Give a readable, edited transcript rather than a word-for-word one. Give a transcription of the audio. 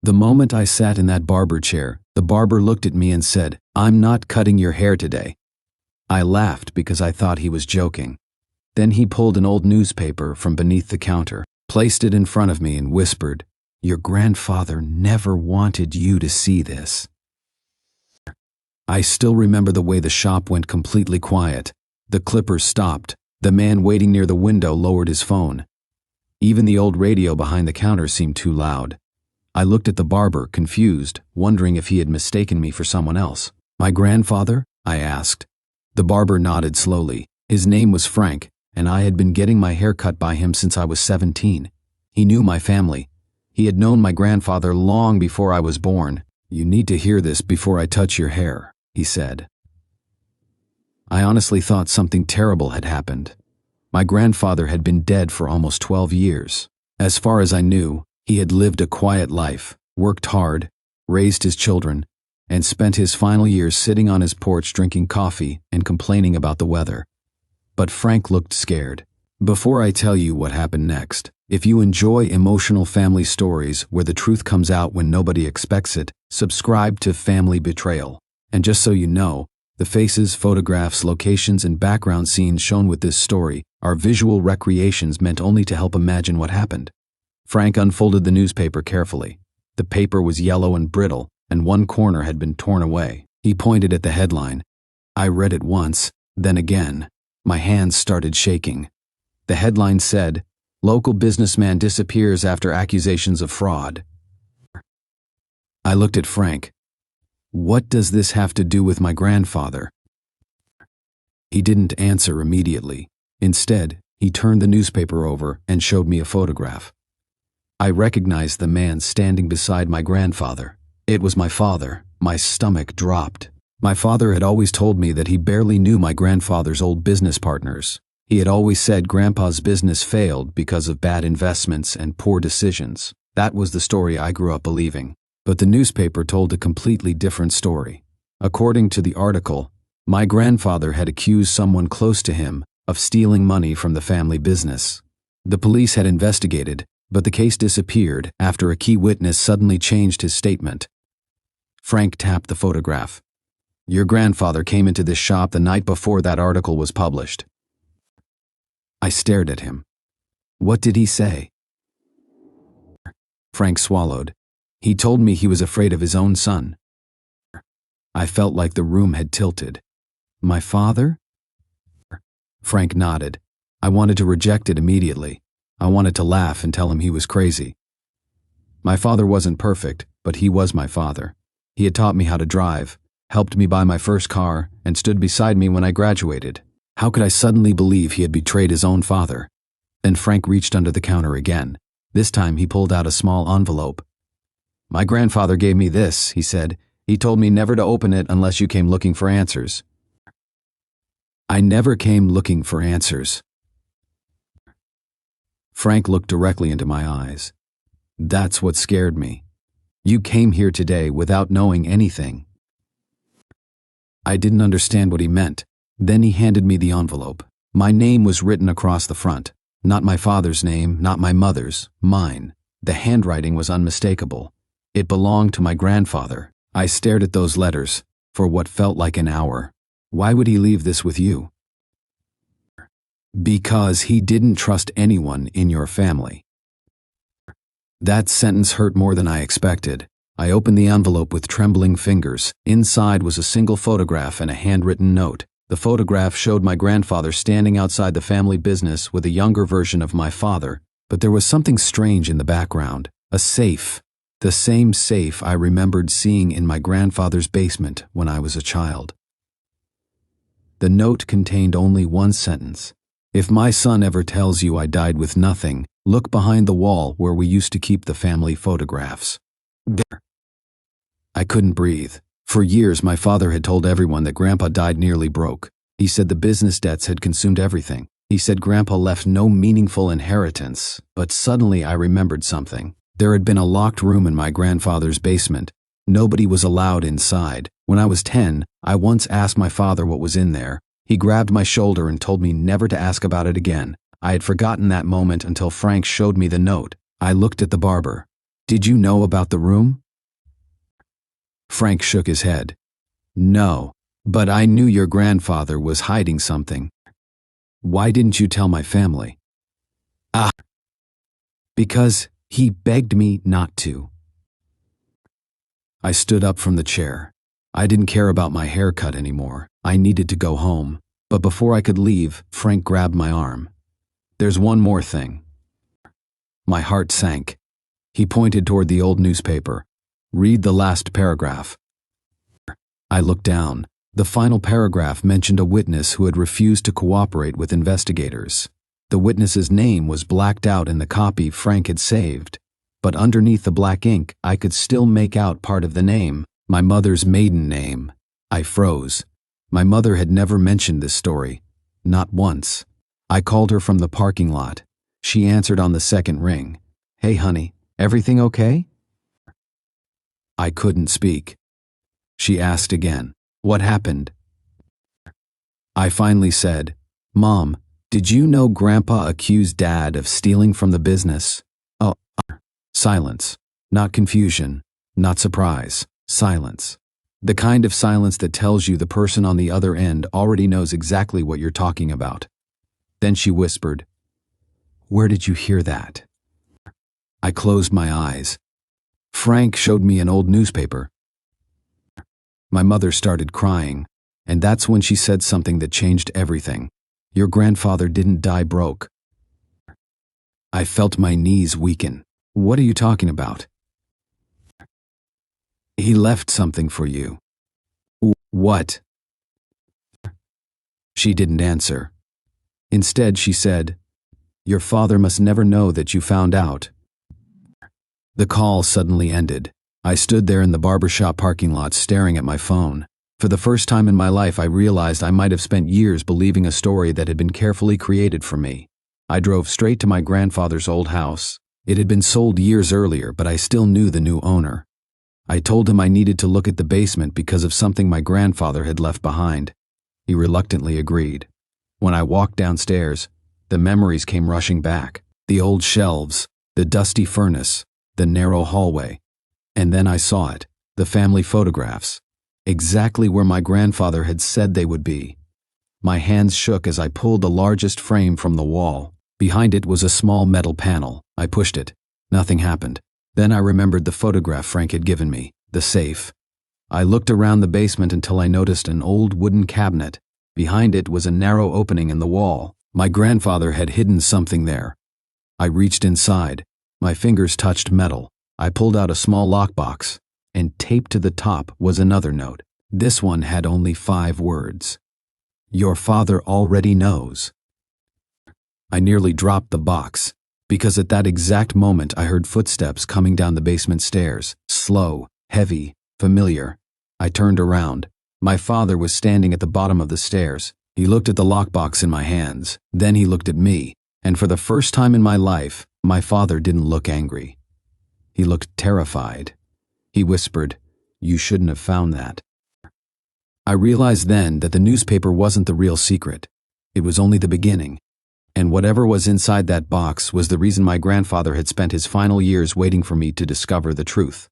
The moment I sat in that barber chair, the barber looked at me and said, "I'm not cutting your hair today." I laughed because I thought he was joking. Then he pulled an old newspaper from beneath the counter, placed it in front of me and whispered, "Your grandfather never wanted you to see this." I still remember the way the shop went completely quiet. The clippers stopped. The man waiting near the window lowered his phone. Even the old radio behind the counter seemed too loud. I looked at the barber, confused, wondering if he had mistaken me for someone else. "My grandfather?" I asked. The barber nodded slowly. His name was Frank, and I had been getting my hair cut by him since I was 17. He knew my family. He had known my grandfather long before I was born. "You need to hear this before I touch your hair," he said. I honestly thought something terrible had happened. My grandfather had been dead for almost 12 years. As far as I knew, he had lived a quiet life, worked hard, raised his children, and spent his final years sitting on his porch drinking coffee and complaining about the weather. But Frank looked scared. Before I tell you what happened next, if you enjoy emotional family stories where the truth comes out when nobody expects it, subscribe to Family Betrayal. And just so you know, the faces, photographs, locations, and background scenes shown with this story are visual recreations meant only to help imagine what happened. Frank unfolded the newspaper carefully. The paper was yellow and brittle, and one corner had been torn away. He pointed at the headline. I read it once, then again. My hands started shaking. The headline said, "Local businessman disappears after accusations of fraud." I looked at Frank. "What does this have to do with my grandfather?" He didn't answer immediately. Instead, he turned the newspaper over and showed me a photograph. I recognized the man standing beside my grandfather. It was my father. My stomach dropped. My father had always told me that he barely knew my grandfather's old business partners. He had always said Grandpa's business failed because of bad investments and poor decisions. That was the story I grew up believing. But the newspaper told a completely different story. According to the article, my grandfather had accused someone close to him of stealing money from the family business. The police had investigated, but the case disappeared after a key witness suddenly changed his statement. Frank tapped the photograph. "Your grandfather came into this shop the night before that article was published." I stared at him. "What did he say?" Frank swallowed. "He told me he was afraid of his own son." I felt like the room had tilted. "My father?" Frank nodded. I wanted to reject it immediately. I wanted to laugh and tell him he was crazy. My father wasn't perfect, but he was my father. He had taught me how to drive, helped me buy my first car, and stood beside me when I graduated. How could I suddenly believe he had betrayed his own father? Then Frank reached under the counter again. This time he pulled out a small envelope. "My grandfather gave me this," he said. "He told me never to open it unless you came looking for answers." I never came looking for answers. Frank looked directly into my eyes. "That's what scared me. You came here today without knowing anything." I didn't understand what he meant. Then he handed me the envelope. My name was written across the front. Not my father's name, not my mother's, mine. The handwriting was unmistakable. It belonged to my grandfather. I stared at those letters for what felt like an hour. "Why would he leave this with you?" "Because he didn't trust anyone in your family." That sentence hurt more than I expected. I opened the envelope with trembling fingers. Inside was a single photograph and a handwritten note. The photograph showed my grandfather standing outside the family business with a younger version of my father, but there was something strange in the background. A safe. The same safe I remembered seeing in my grandfather's basement when I was a child. The note contained only one sentence. "If my son ever tells you I died with nothing, look behind the wall where we used to keep the family photographs." I couldn't breathe. For years, my father had told everyone that Grandpa died nearly broke. He said the business debts had consumed everything. He said Grandpa left no meaningful inheritance. But suddenly I remembered something. There had been a locked room in my grandfather's basement. Nobody was allowed inside. When I was 10, I once asked my father what was in there. He grabbed my shoulder and told me never to ask about it again. I had forgotten that moment until Frank showed me the note. I looked at the barber. Did you know about the room? Frank shook his head. No, but I knew your grandfather was hiding something. Why didn't you tell my family? Ah, because he begged me not to. I stood up from the chair. I didn't care about my haircut anymore. I needed to go home. But before I could leave, Frank grabbed my arm. There's one more thing. My heart sank. He pointed toward the old newspaper. Read the last paragraph. I looked down. The final paragraph mentioned a witness who had refused to cooperate with investigators. The witness's name was blacked out in the copy Frank had saved, but underneath the black ink, I could still make out part of the name, my mother's maiden name. I froze. My mother had never mentioned this story, not once. I called her from the parking lot. She answered on the second ring. Hey, honey, everything okay? I couldn't speak. She asked again, what happened? I finally said, Mom, did you know Grandpa accused Dad of stealing from the business? Oh, silence. Not confusion, not surprise, silence. The kind of silence that tells you the person on the other end already knows exactly what you're talking about. Then she whispered, Where did you hear that? I closed my eyes. Frank showed me an old newspaper. My mother started crying, and that's when she said something that changed everything. Your grandfather didn't die broke. I felt my knees weaken. What are you talking about? He left something for you. What? She didn't answer. Instead, she said, Your father must never know that you found out. The call suddenly ended. I stood there in the barbershop parking lot staring at my phone. For the first time in my life, I realized I might have spent years believing a story that had been carefully created for me. I drove straight to my grandfather's old house. It had been sold years earlier, but I still knew the new owner. I told him I needed to look at the basement because of something my grandfather had left behind. He reluctantly agreed. When I walked downstairs, the memories came rushing back. The old shelves, the dusty furnace, the narrow hallway. And then I saw it, the family photographs, exactly where my grandfather had said they would be. My hands shook as I pulled the largest frame from the wall. Behind it was a small metal panel. I pushed it. Nothing happened. Then I remembered the photograph Frank had given me, the safe. I looked around the basement until I noticed an old wooden cabinet. Behind it was a narrow opening in the wall. My grandfather had hidden something there. I reached inside. My fingers touched metal. I pulled out a small lockbox, and taped to the top was another note. This one had only 5 words. Your father already knows. I nearly dropped the box, because at that exact moment I heard footsteps coming down the basement stairs, slow, heavy, familiar. I turned around. My father was standing at the bottom of the stairs. He looked at the lockbox in my hands. Then he looked at me, and for the first time in my life, my father didn't look angry. He looked terrified. He whispered, You shouldn't have found that. I realized then that the newspaper wasn't the real secret. It was only the beginning. And whatever was inside that box was the reason my grandfather had spent his final years waiting for me to discover the truth.